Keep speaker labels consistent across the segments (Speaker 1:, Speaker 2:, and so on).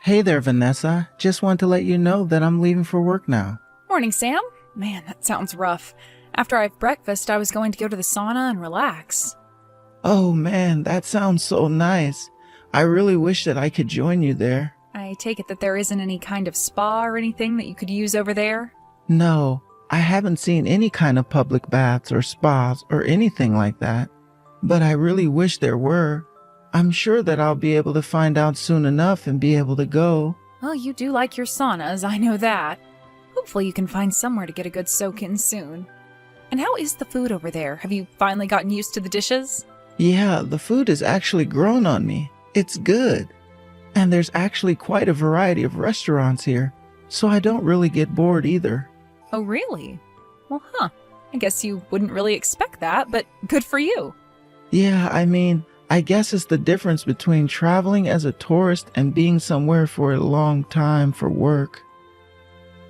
Speaker 1: Hey there, Vanessa. Just want to let you know that I'm leaving for work now.
Speaker 2: Morning, Sam. Man, that sounds rough. After I have breakfast, I was going to go to the sauna and relax.
Speaker 1: Oh man, that sounds so nice. I really wish that I could join you there.
Speaker 2: I take it that there isn't any kind of spa or anything that you could use over there?
Speaker 1: No, I haven't seen any kind of public baths or spas or anything like that. But I really wish there were. I'm sure that I'll be able to find out soon enough and be able to go.
Speaker 2: Well, you do like your saunas, I know that. Hopefully you can find somewhere to get a good soak in soon. And how is the food over there? Have you finally gotten used to the dishes?
Speaker 1: Yeah, the food has actually grown on me. It's good. And there's actually quite a variety of restaurants here, so I don't really get bored either.
Speaker 2: Oh, really? Well, I guess you wouldn't really expect that, but good for you.
Speaker 1: Yeah, I guess it's the difference between traveling as a tourist and being somewhere for a long time for work.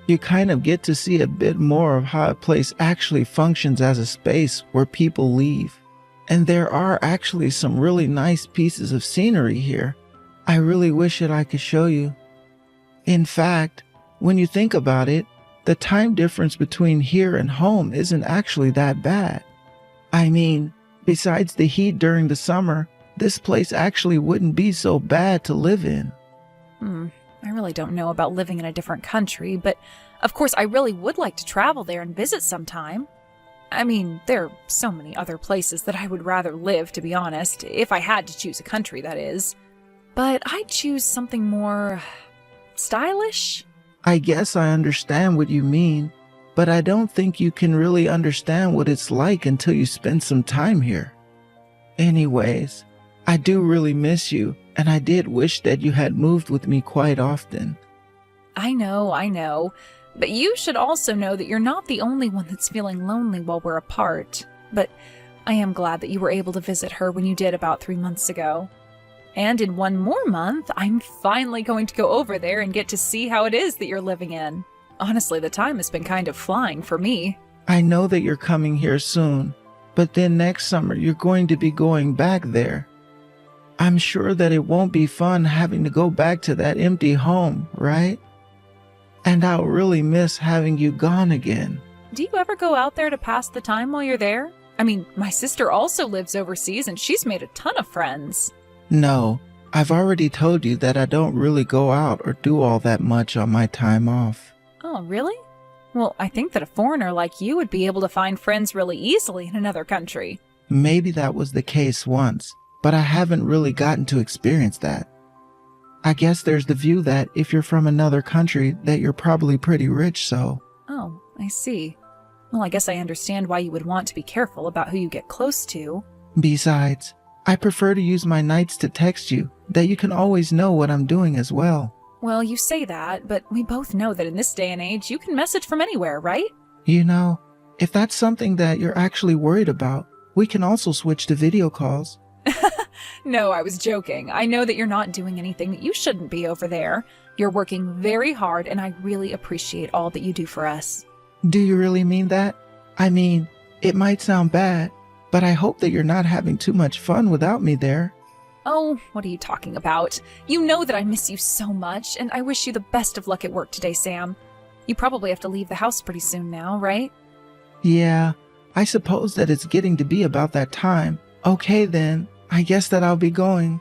Speaker 1: You kind of get to see a bit more of how a place actually functions as a space where people leave. And there are actually some really nice pieces of scenery here. I really wish that I could show you. In fact, when you think about it, the time difference between here and home isn't actually that bad. Besides the heat during the summer, this place actually wouldn't be so bad to live in.
Speaker 2: I really don't know about living in a different country, but of course I really would like to travel there and visit sometime. There are so many other places that I would rather live, to be honest, if I had to choose a country, that is. But I'd choose something more stylish.
Speaker 1: I guess I understand what you mean, but I don't think you can really understand what it's like until you spend some time here. Anyways, I do really miss you, and I did wish that you had moved with me quite often.
Speaker 2: I know. But you should also know that you're not the only one that's feeling lonely while we're apart. But I am glad that you were able to visit her when you did about 3 months ago. And in 1 more month, I'm finally going to go over there and get to see how it is that you're living in. Honestly, the time has been kind of flying for me.
Speaker 1: I know that you're coming here soon, but then next summer you're going to be going back there. I'm sure that it won't be fun having to go back to that empty home, right? And I'll really miss having you gone again.
Speaker 2: Do you ever go out there to pass the time while you're there? My sister also lives overseas and she's made a ton of friends.
Speaker 1: No, I've already told you that I don't really go out or do all that much on my time off.
Speaker 2: Oh, really? Well, I think that a foreigner like you would be able to find friends really easily in another country.
Speaker 1: Maybe that was the case once, but I haven't really gotten to experience that. I guess there's the view that if you're from another country, that you're probably pretty rich, so.
Speaker 2: Oh, I see. Well, I guess I understand why you would want to be careful about who you get close to.
Speaker 1: Besides, I prefer to use my nights to text you, that you can always know what I'm doing as well.
Speaker 2: Well, you say that, but we both know that in this day and age, you can message from anywhere, right?
Speaker 1: You know, if that's something that you're actually worried about, we can also switch to video calls.
Speaker 2: No, I was joking. I know that you're not doing anything that you shouldn't be over there. You're working very hard, and I really appreciate all that you do for us.
Speaker 1: Do you really mean that? It might sound bad, but I hope that you're not having too much fun without me there.
Speaker 2: Oh, what are you talking about? You know that I miss you so much, and I wish you the best of luck at work today, Sam. You probably have to leave the house pretty soon now, right?
Speaker 1: Yeah, I suppose that it's getting to be about that time. Okay then, I guess that I'll be going.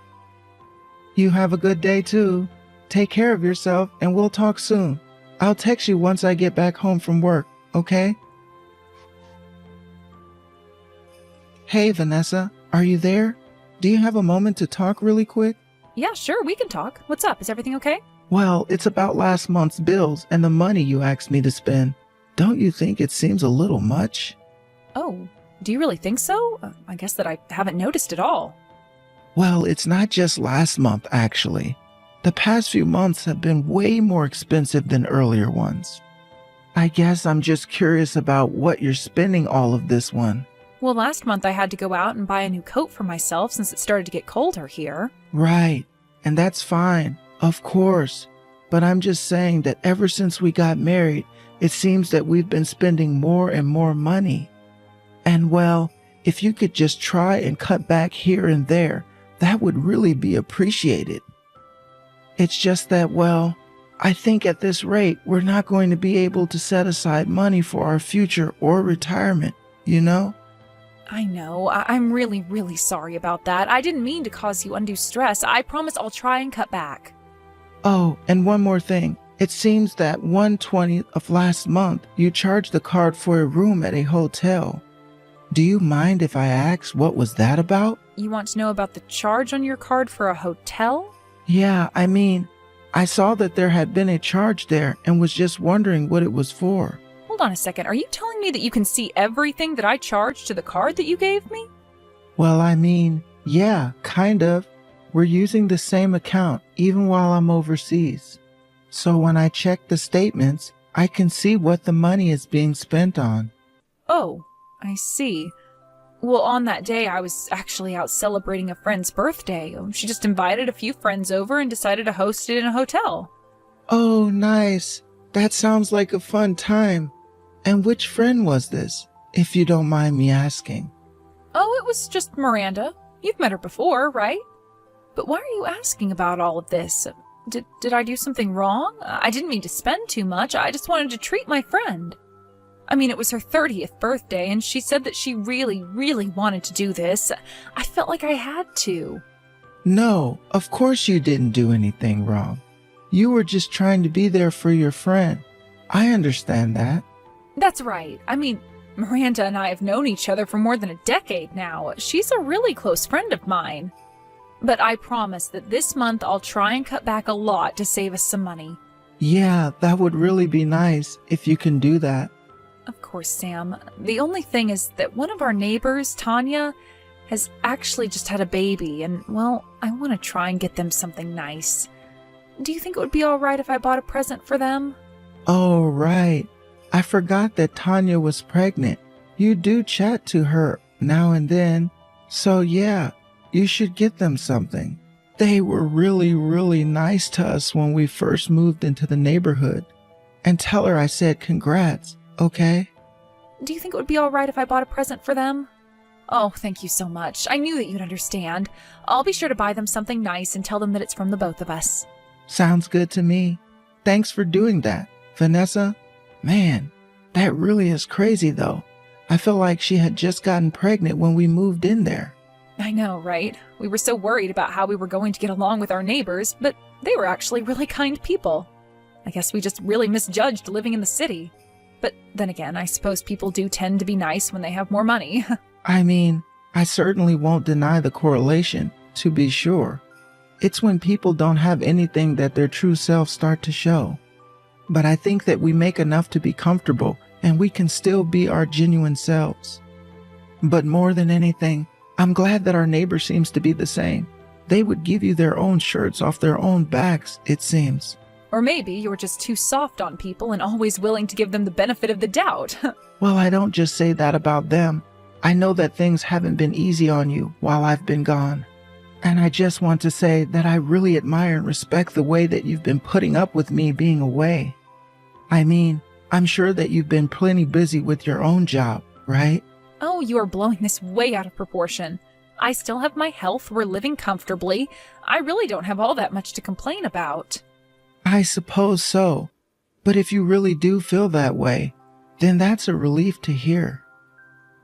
Speaker 1: You have a good day too. Take care of yourself and we'll talk soon. I'll text you once I get back home from work, okay? Hey Vanessa, are you there? Do you have a moment to talk really quick?
Speaker 2: Yeah, sure, we can talk. What's up? Is everything okay?
Speaker 1: Well, it's about last month's bills and the money you asked me to spend. Don't you think it seems a little much?
Speaker 2: Oh, do you really think so? I guess that I haven't noticed at all.
Speaker 1: Well, it's not just last month, actually. The past few months have been way more expensive than earlier ones. I guess I'm just curious about what you're spending all of this on.
Speaker 2: Well, last month I had to go out and buy a new coat for myself since it started to get colder here.
Speaker 1: Right, and that's fine, of course. But I'm just saying that ever since we got married, it seems that we've been spending more and more money. And well, if you could just try and cut back here and there, that would really be appreciated. It's just that, well, I think at this rate, we're not going to be able to set aside money for our future or retirement, you know?
Speaker 2: I know. I'm really, really sorry about that. I didn't mean to cause you undue stress. I promise I'll try and cut back.
Speaker 1: Oh, and one more thing. It seems that 1/20 of last month, you charged the card for a room at a hotel. Do you mind if I ask what was that about?
Speaker 2: You want to know about the charge on your card for a hotel?
Speaker 1: Yeah, I mean, I saw that there had been a charge there and was just wondering what it was for.
Speaker 2: Hold on a second. Are you telling me that you can see everything that I charged to the card that you gave me?
Speaker 1: Well, I mean, yeah, kind of. We're using the same account even while I'm overseas. So when I check the statements, I can see what the money is being spent on.
Speaker 2: Oh, I see. Well, on that day, I was actually out celebrating a friend's birthday. She just invited a few friends over and decided to host it in a hotel.
Speaker 1: Oh, nice. That sounds like a fun time. And which friend was this, if you don't mind me asking?
Speaker 2: Oh, it was just Miranda. You've met her before, right? But why are you asking about all of this? Did I do something wrong? I didn't mean to spend too much. I just wanted to treat my friend. I mean, it was her 30th birthday, and she said that she really, really wanted to do this. I felt like I had to.
Speaker 1: No, of course you didn't do anything wrong. You were just trying to be there for your friend. I understand that.
Speaker 2: That's right. I mean, Miranda and I have known each other for more than a decade now. She's a really close friend of mine. But I promise that this month I'll try and cut back a lot to save us some money.
Speaker 1: Yeah, that would really be nice if you can do that.
Speaker 2: Of course, Sam. The only thing is that one of our neighbors, Tanya, has actually just had a baby, and, well, I want to try and get them something nice. Do you think it would be all right if I bought a present for them?
Speaker 1: Oh, right. I forgot that Tanya was pregnant. You do chat to her now and then. So yeah, you should get them something. They were really, really nice to us when we first moved into the neighborhood. And tell her I said congrats, okay?
Speaker 2: Do you think it would be all right if I bought a present for them? Oh, thank you so much. I knew that you'd understand. I'll be sure to buy them something nice and tell them that it's from the both of us.
Speaker 1: Sounds good to me. Thanks for doing that, Vanessa. Man, that really is crazy though. I feel like she had just gotten pregnant when we moved in there.
Speaker 2: I know, right? We were so worried about how we were going to get along with our neighbors, but they were actually really kind people. I guess we just really misjudged living in the city. But then again, I suppose people do tend to be nice when they have more money.
Speaker 1: I mean, I certainly won't deny the correlation, to be sure. It's when people don't have anything that their true selves start to show. But I think that we make enough to be comfortable and we can still be our genuine selves. But more than anything, I'm glad that our neighbor seems to be the same. They would give you their own shirts off their own backs, it seems.
Speaker 2: Or maybe you're just too soft on people and always willing to give them the benefit of the doubt.
Speaker 1: Well, I don't just say that about them. I know that things haven't been easy on you while I've been gone. And I just want to say that I really admire and respect the way that you've been putting up with me being away. I mean, I'm sure that you've been plenty busy with your own job, right?
Speaker 2: Oh, you are blowing this way out of proportion. I still have my health, we're living comfortably. I really don't have all that much to complain about.
Speaker 1: I suppose so. But if you really do feel that way, then that's a relief to hear.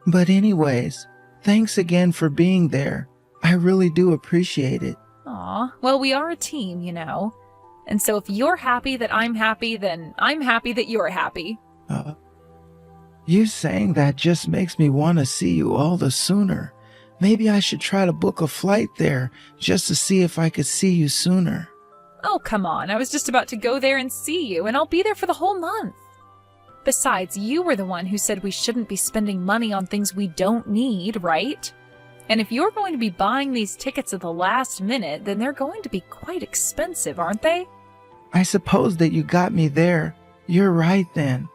Speaker 1: But anyways, thanks again for being there. I really do appreciate it.
Speaker 2: Aw, well, we are a team, you know. And so if you're happy that I'm happy, then I'm happy that you're happy.
Speaker 1: You saying that just makes me want to see you all the sooner. Maybe I should try to book a flight there just to see if I could see you sooner.
Speaker 2: Oh, come on. I was just about to go there and see you, and I'll be there for the whole month. Besides, you were the one who said we shouldn't be spending money on things we don't need, right? And if you're going to be buying these tickets at the last minute, then they're going to be quite expensive, aren't they?
Speaker 1: I suppose that you got me there. You're right then.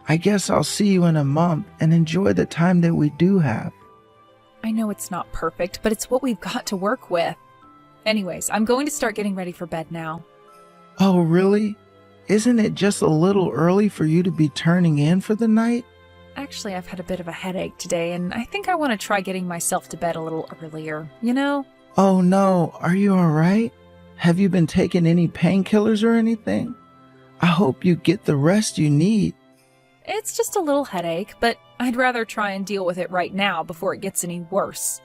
Speaker 1: I guess I'll see you in a month and enjoy the time that we do have.
Speaker 2: I know it's not perfect, but it's what we've got to work with. Anyways, I'm going to start getting ready for bed now.
Speaker 1: Oh, really? Isn't it just a little early for you to be turning in for the night?
Speaker 2: Actually, I've had a bit of a headache today, and I think I want to try getting myself to bed a little earlier, you know?
Speaker 1: Oh no, are you all right? Have you been taking any painkillers or anything? I hope you get the rest you need.
Speaker 2: It's just a little headache, but I'd rather try and deal with it right now before it gets any worse.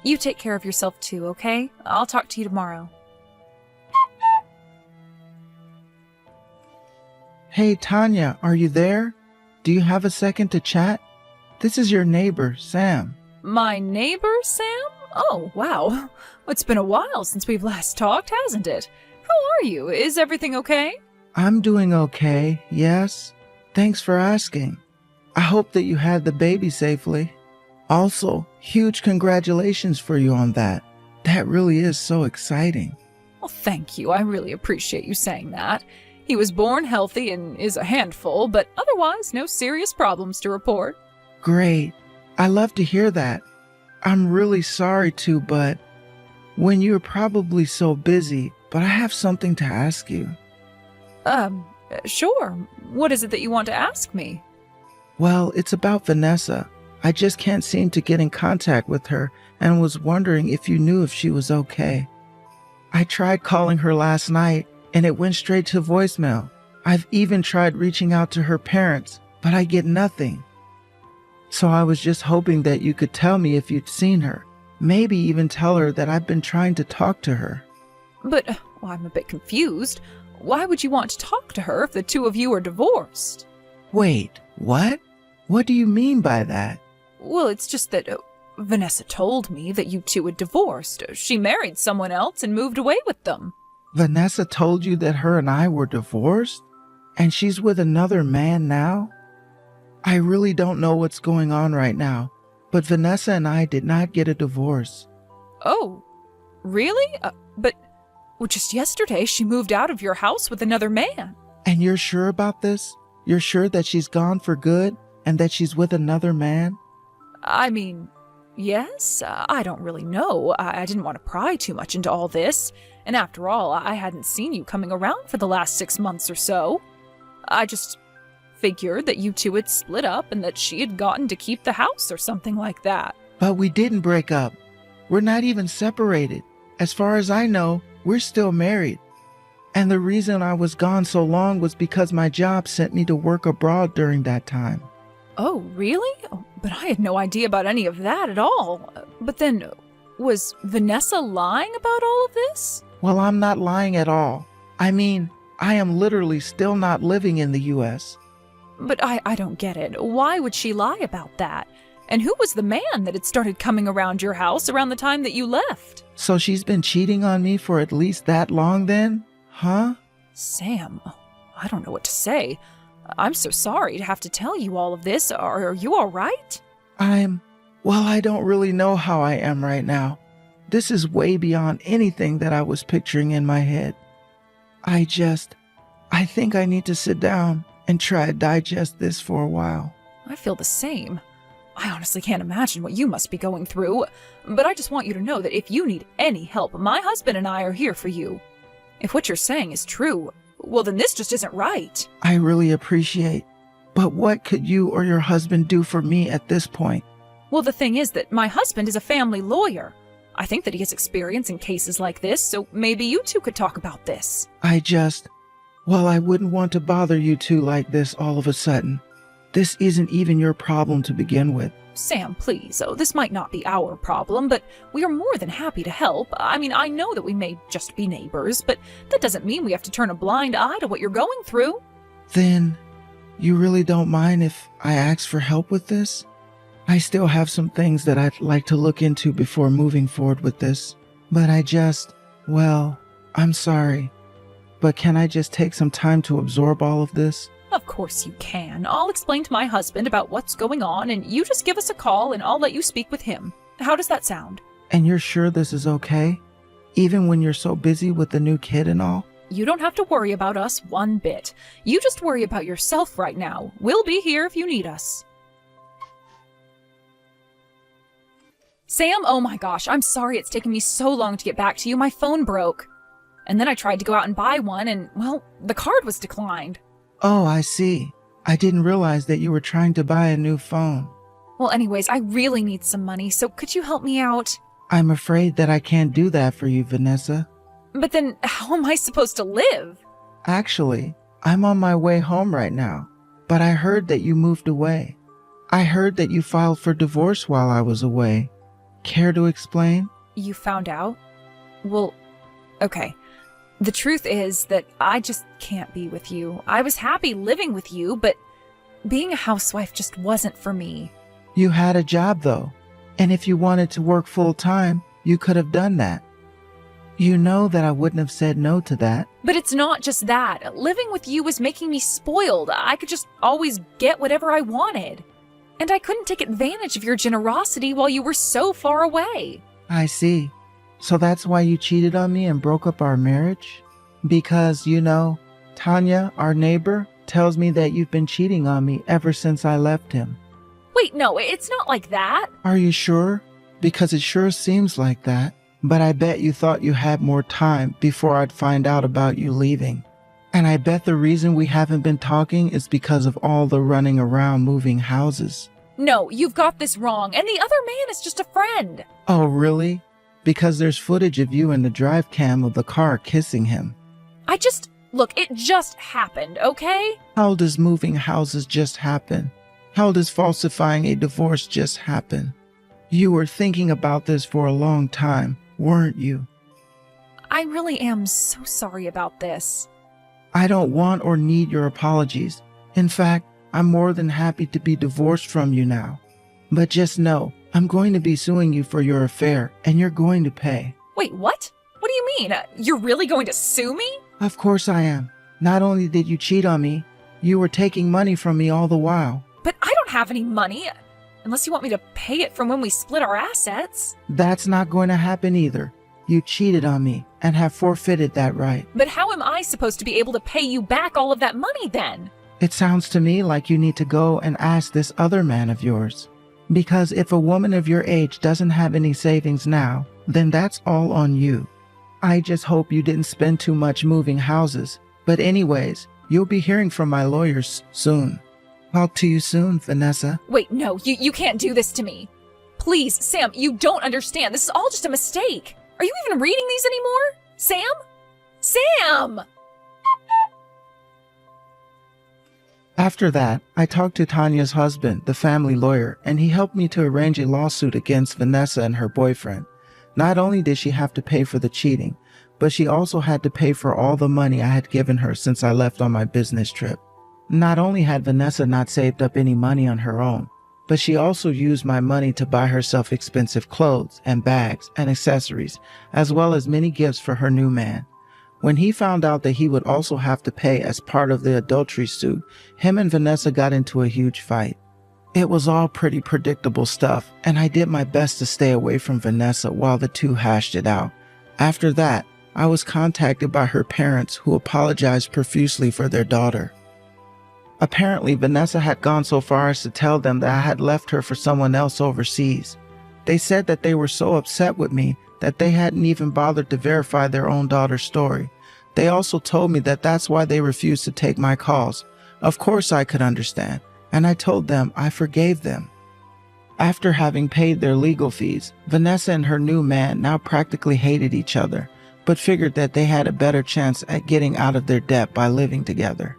Speaker 2: You take care of yourself too, okay? I'll talk to you tomorrow.
Speaker 1: Hey, Tanya, are you there? Do you have a second to chat? This is your neighbor, Sam.
Speaker 2: My neighbor, Sam? Oh, wow. It's been a while since we've last talked, hasn't it? How are you? Is everything okay?
Speaker 1: I'm doing okay, yes. Thanks for asking. I hope that you had the baby safely. Also, huge congratulations for you on that. That really is so exciting.
Speaker 2: Well, thank you. I really appreciate you saying that. He was born healthy and is a handful, but otherwise no serious problems to report.
Speaker 1: Great. I love to hear that. I'm really sorry to, but when you're probably so busy, but I have something to ask you.
Speaker 2: Sure. What is it that you want to ask me?
Speaker 1: Well, it's about Vanessa. I just can't seem to get in contact with her and was wondering if you knew if she was okay. I tried calling her last night and it went straight to voicemail. I've even tried reaching out to her parents, but I get nothing. So I was just hoping that you could tell me if you'd seen her. Maybe even tell her that I've been trying to talk to her.
Speaker 2: But, well, I'm a bit confused. Why would you want to talk to her if the two of you are divorced?
Speaker 1: Wait, what? What do you mean by that?
Speaker 2: Well, it's just that Vanessa told me that you two had divorced. She married someone else and moved away with them.
Speaker 1: Vanessa told you that her and I were divorced? And she's with another man now? I really don't know what's going on right now, but Vanessa and I did not get a divorce.
Speaker 2: Oh, really? But just yesterday she moved out of your house with another man.
Speaker 1: And you're sure about this? You're sure that she's gone for good and that she's with another man?
Speaker 2: I mean, yes, I don't really know. I didn't want to pry too much into all this. And after all, I hadn't seen you coming around for the last 6 months or so. I just figured that you two had split up and that she had gotten to keep the house or something like that.
Speaker 1: But we didn't break up. We're not even separated. As far as I know, we're still married. And the reason I was gone so long was because my job sent me to work abroad during that time.
Speaker 2: Oh, really? But I had no idea about any of that at all. But then, was Vanessa lying about all of this?
Speaker 1: Well, I'm not lying at all. I mean, I am literally still not living in the U.S.
Speaker 2: But I don't get it. Why would she lie about that? And who was the man that had started coming around your house around the time that you left?
Speaker 1: So she's been cheating on me for at least that long then? Huh?
Speaker 2: Sam, I don't know what to say. I'm so sorry to have to tell you all of this. Are you all right?
Speaker 1: Well, I don't really know how I am right now. This is way beyond anything that I was picturing in my head. I think I need to sit down and try to digest this for a while.
Speaker 2: I feel the same. I honestly can't imagine what you must be going through, but I just want you to know that if you need any help, my husband and I are here for you. If what you're saying is true, well, then this just isn't right.
Speaker 1: I really appreciate. But what could you or your husband do for me at this point?
Speaker 2: Well, the thing is that my husband is a family lawyer. I think that he has experience in cases like this, so maybe you two could talk about this.
Speaker 1: Well, I wouldn't want to bother you two like this all of a sudden. This isn't even your problem to begin with.
Speaker 2: Sam, please. Oh, this might not be our problem, but we are more than happy to help. I mean, I know that we may just be neighbors, but that doesn't mean we have to turn a blind eye to what you're going through.
Speaker 1: Then, you really don't mind if I ask for help with this? I still have some things that I'd like to look into before moving forward with this. But I'm sorry. But can I just take some time to absorb all of this?
Speaker 2: Of course you can. I'll explain to my husband about what's going on, and you just give us a call and I'll let you speak with him. How does that sound?
Speaker 1: And you're sure this is okay? Even when you're so busy with the new kid and all?
Speaker 2: You don't have to worry about us one bit. You just worry about yourself right now. We'll be here if you need us. Sam, oh my gosh, I'm sorry it's taken me so long to get back to you. My phone broke. And then I tried to go out and buy one and, well, the card was declined.
Speaker 1: Oh, I see. I didn't realize that you were trying to buy a new phone.
Speaker 2: Well, anyways, I really need some money, so could you help me out?
Speaker 1: I'm afraid that I can't do that for you, Vanessa.
Speaker 2: But then how am I supposed to live?
Speaker 1: Actually, I'm on my way home right now, but I heard that you moved away. I heard that you filed for divorce while I was away. Care to explain?
Speaker 2: You found out? Well, okay. The truth is that I just can't be with you. I was happy living with you, but being a housewife just wasn't for me.
Speaker 1: You had a job though, and if you wanted to work full time, you could have done that. You know that I wouldn't have said no to that.
Speaker 2: But it's not just that. Living with you was making me spoiled. I could just always get whatever I wanted. And I couldn't take advantage of your generosity while you were so far away.
Speaker 1: I see. So that's why you cheated on me and broke up our marriage? Because, Tanya, our neighbor, tells me that you've been cheating on me ever since I left him.
Speaker 2: Wait, no, it's not like that.
Speaker 1: Are you sure? Because it sure seems like that. But I bet you thought you had more time before I'd find out about you leaving. And I bet the reason we haven't been talking is because of all the running around moving houses.
Speaker 2: No, you've got this wrong, and the other man is just a friend.
Speaker 1: Oh, really? Because there's footage of you in the drive cam of the car kissing him.
Speaker 2: Look, it just happened, okay?
Speaker 1: How does moving houses just happen? How does falsifying a divorce just happen? You were thinking about this for a long time, weren't you?
Speaker 2: I really am so sorry about this.
Speaker 1: I don't want or need your apologies. In fact, I'm more than happy to be divorced from you now. But just know, I'm going to be suing you for your affair, and you're going to pay.
Speaker 2: Wait, what? What do you mean? You're really going to sue me?
Speaker 1: Of course I am. Not only did you cheat on me, you were taking money from me all the while.
Speaker 2: But I don't have any money. Unless you want me to pay it from when we split our assets.
Speaker 1: That's not going to happen either. You cheated on me and have forfeited that right.
Speaker 2: But how am I supposed to be able to pay you back all of that money then?
Speaker 1: It sounds to me like you need to go and ask this other man of yours. Because if a woman of your age doesn't have any savings now, then that's all on you. I just hope you didn't spend too much moving houses. But anyways, you'll be hearing from my lawyers soon. Talk to you soon, Vanessa.
Speaker 2: Wait, no, you can't do this to me. Please, Sam, you don't understand. This is all just a mistake. Are you even reading these anymore? Sam? Sam!
Speaker 1: After that, I talked to Tanya's husband, the family lawyer, and he helped me to arrange a lawsuit against Vanessa and her boyfriend. Not only did she have to pay for the cheating, but she also had to pay for all the money I had given her since I left on my business trip. Not only had Vanessa not saved up any money on her own, but she also used my money to buy herself expensive clothes and bags and accessories, as well as many gifts for her new man. When he found out that he would also have to pay as part of the adultery suit, him and Vanessa got into a huge fight. It was all pretty predictable stuff, and I did my best to stay away from Vanessa while the two hashed it out. After that, I was contacted by her parents, who apologized profusely for their daughter. Apparently, Vanessa had gone so far as to tell them that I had left her for someone else overseas. They said that they were so upset with me that they hadn't even bothered to verify their own daughter's story. They also told me that that's why they refused to take my calls. Of course I could understand, and I told them I forgave them. After having paid their legal fees, Vanessa and her new man now practically hated each other, but figured that they had a better chance at getting out of their debt by living together.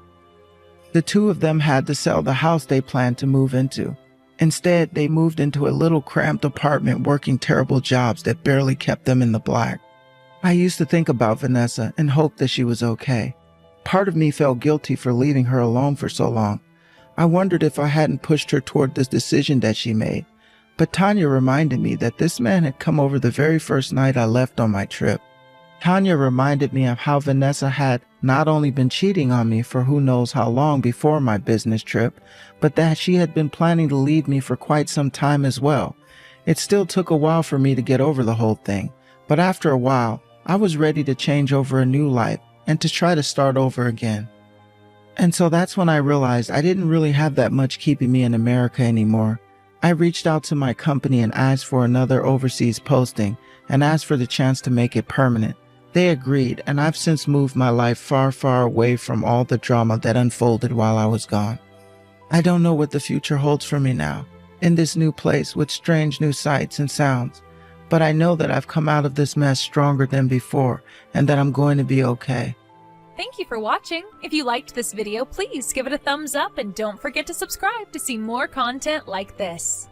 Speaker 1: The two of them had to sell the house they planned to move into. Instead, they moved into a little cramped apartment working terrible jobs that barely kept them in the black. I used to think about Vanessa and hope that she was okay. Part of me felt guilty for leaving her alone for so long. I wondered if I hadn't pushed her toward this decision that she made. But Tanya reminded me that this man had come over the very first night I left on my trip. Tanya reminded me of how Vanessa had not only been cheating on me for who knows how long before my business trip, but that she had been planning to leave me for quite some time as well. It still took a while for me to get over the whole thing, but after a while, I was ready to change over a new life and to try to start over again. And so that's when I realized I didn't really have that much keeping me in America anymore. I reached out to my company and asked for another overseas posting and asked for the chance to make it permanent. They agreed, and I've since moved my life far, far away from all the drama that unfolded while I was gone. I don't know what the future holds for me now, in this new place with strange new sights and sounds, But I know that I've come out of this mess stronger than before and that I'm going to be okay.
Speaker 2: Thank you for watching. If you liked this video, please give it a thumbs up and don't forget to subscribe to see more content like this.